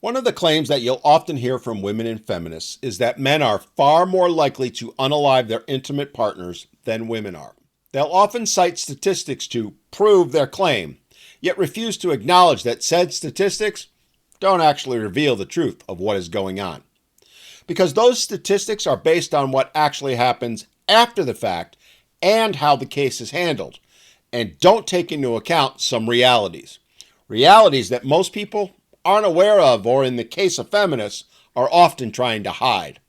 One of the claims that you'll often hear from women and feminists is that men are far more likely to unalive their intimate partners than women are. They'll often cite statistics to prove their claim, yet refuse to acknowledge that said statistics don't actually reveal the truth of what is going on. Because those statistics are based on what actually happens after the fact and how the case is handled, and don't take into account some realities. Realities that most people aren't aware of, or in the case of feminists, are often trying to hide.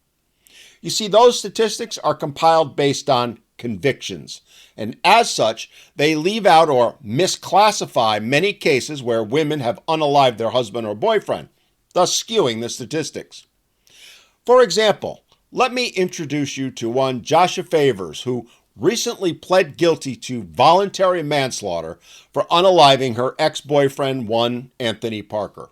You see, those statistics are compiled based on convictions, and as such, they leave out or misclassify many cases where women have unalived their husband or boyfriend, thus skewing the statistics. For example, let me introduce you to one Joshua Favors, who recently pled guilty to voluntary manslaughter for unaliving her ex-boyfriend, one Anthony Parker.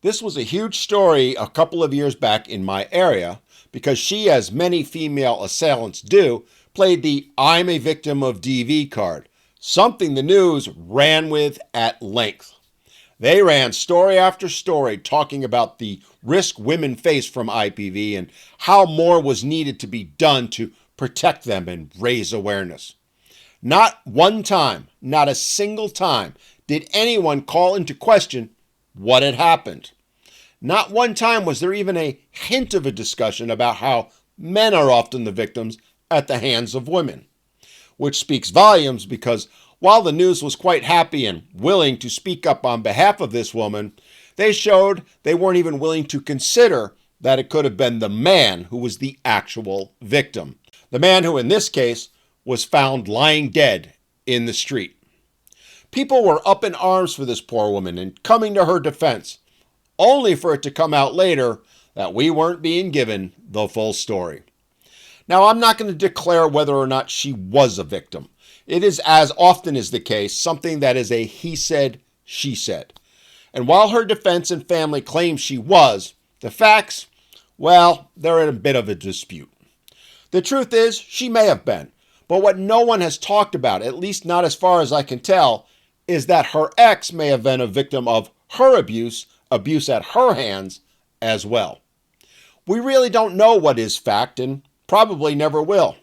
This was a huge story a couple of years back in my area because she, as many female assailants do, played the "I'm a victim of DV" card, something the news ran with at length. They ran story after story talking about the risk women face from IPV and how more was needed to be done to protect them and raise awareness. Not one time, not a single time, did anyone call into question what had happened. Not one time was there even a hint of a discussion about how men are often the victims at the hands of women. Which speaks volumes because while the news was quite happy and willing to speak up on behalf of this woman, they showed they weren't even willing to consider that it could have been the man who was the actual victim. The man who, in this case, was found lying dead in the street. People were up in arms for this poor woman and coming to her defense, only for it to come out later that we weren't being given the full story. Now, I'm not going to declare whether or not she was a victim. It is, as often is the case, something that is a he said, she said. And while her defense and family claim she was, the facts, well, they're in a bit of a dispute. The truth is, she may have been. But what no one has talked about, at least not as far as I can tell, is that her ex may have been a victim of her abuse at her hands as well. We really don't know what is fact and probably never will.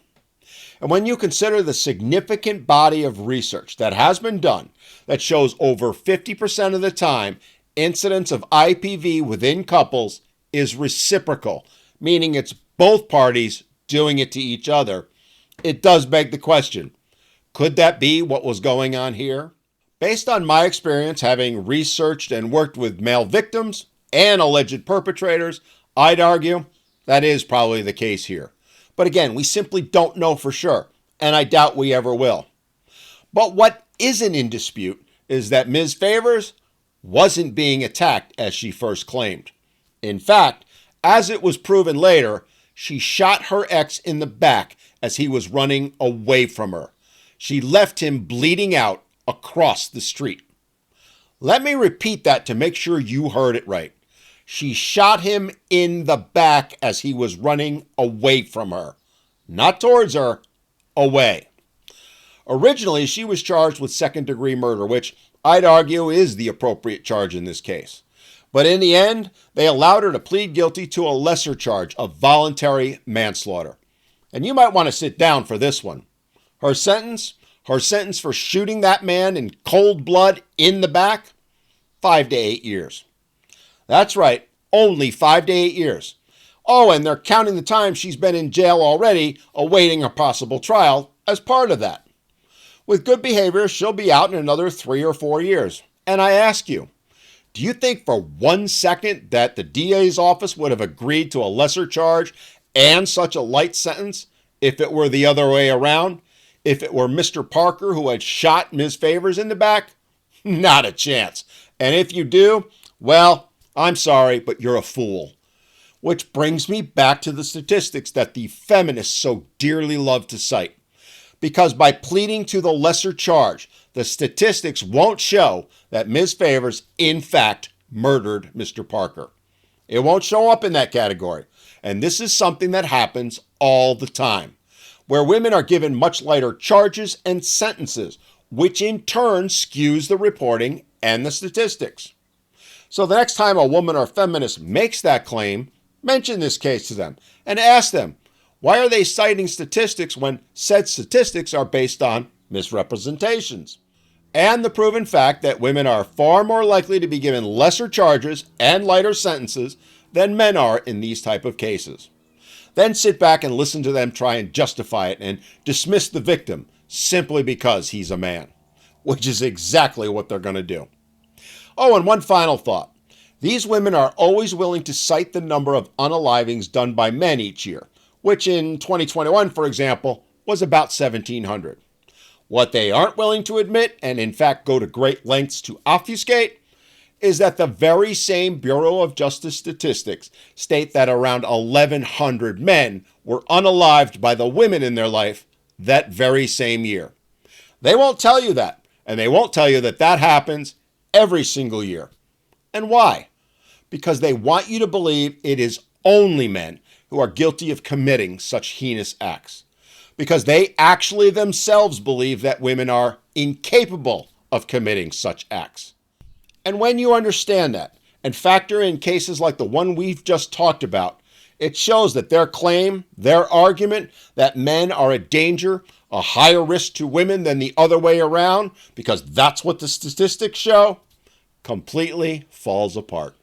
And when you consider the significant body of research that has been done that shows over 50% of the time incidents of IPV within couples is reciprocal, meaning it's both parties doing it to each other, it does beg the question, could that be what was going on here? Based on my experience having researched and worked with male victims and alleged perpetrators, I'd argue that is probably the case here. But again, we simply don't know for sure, and I doubt we ever will. But what isn't in dispute is that Ms. Favors wasn't being attacked as she first claimed. In fact, as it was proven later, she shot her ex in the back as he was running away from her. She left him bleeding out across the street. Let me repeat that to make sure you heard it right. She shot him in the back as he was running away from her. Not towards her, away. Originally, she was charged with second-degree murder, which I'd argue is the appropriate charge in this case. But in the end, they allowed her to plead guilty to a lesser charge of voluntary manslaughter. And you might want to sit down for this one. Her sentence for shooting that man in cold blood in the back, 5 to 8 years. That's right, only 5 to 8 years. Oh, and they're counting the time she's been in jail already, awaiting a possible trial as part of that. With good behavior, she'll be out in another 3 or 4 years. And I ask you, do you think for 1 second that the DA's office would have agreed to a lesser charge and such a light sentence if it were the other way around? If it were Mr. Parker who had shot Ms. Favors in the back? Not a chance. And if you do, well, I'm sorry, but you're a fool. Which brings me back to the statistics that the feminists so dearly love to cite. Because by pleading to the lesser charge, the statistics won't show that Ms. Favors, in fact, murdered Mr. Parker. It won't show up in that category. And this is something that happens all the time, where women are given much lighter charges and sentences, which in turn skews the reporting and the statistics. So the next time a woman or feminist makes that claim, mention this case to them and ask them, why are they citing statistics when said statistics are based on misrepresentations? And the proven fact that women are far more likely to be given lesser charges and lighter sentences than men are in these type of cases. Then sit back and listen to them try and justify it and dismiss the victim simply because he's a man, which is exactly what they're going to do. Oh, and one final thought. These women are always willing to cite the number of unalivings done by men each year, which in 2021, for example, was about 1,700. What they aren't willing to admit, and in fact go to great lengths to obfuscate, is that the very same Bureau of Justice statistics state that around 1,100 men were unalived by the women in their life that very same year. They won't tell you that, and they won't tell you that that happens every single year. And why? Because they want you to believe it is only men who are guilty of committing such heinous acts. Because they actually themselves believe that women are incapable of committing such acts. And when you understand that and factor in cases like the one we've just talked about, it shows that their claim, their argument that men are a danger, a higher risk to women than the other way around, because that's what the statistics show, completely falls apart.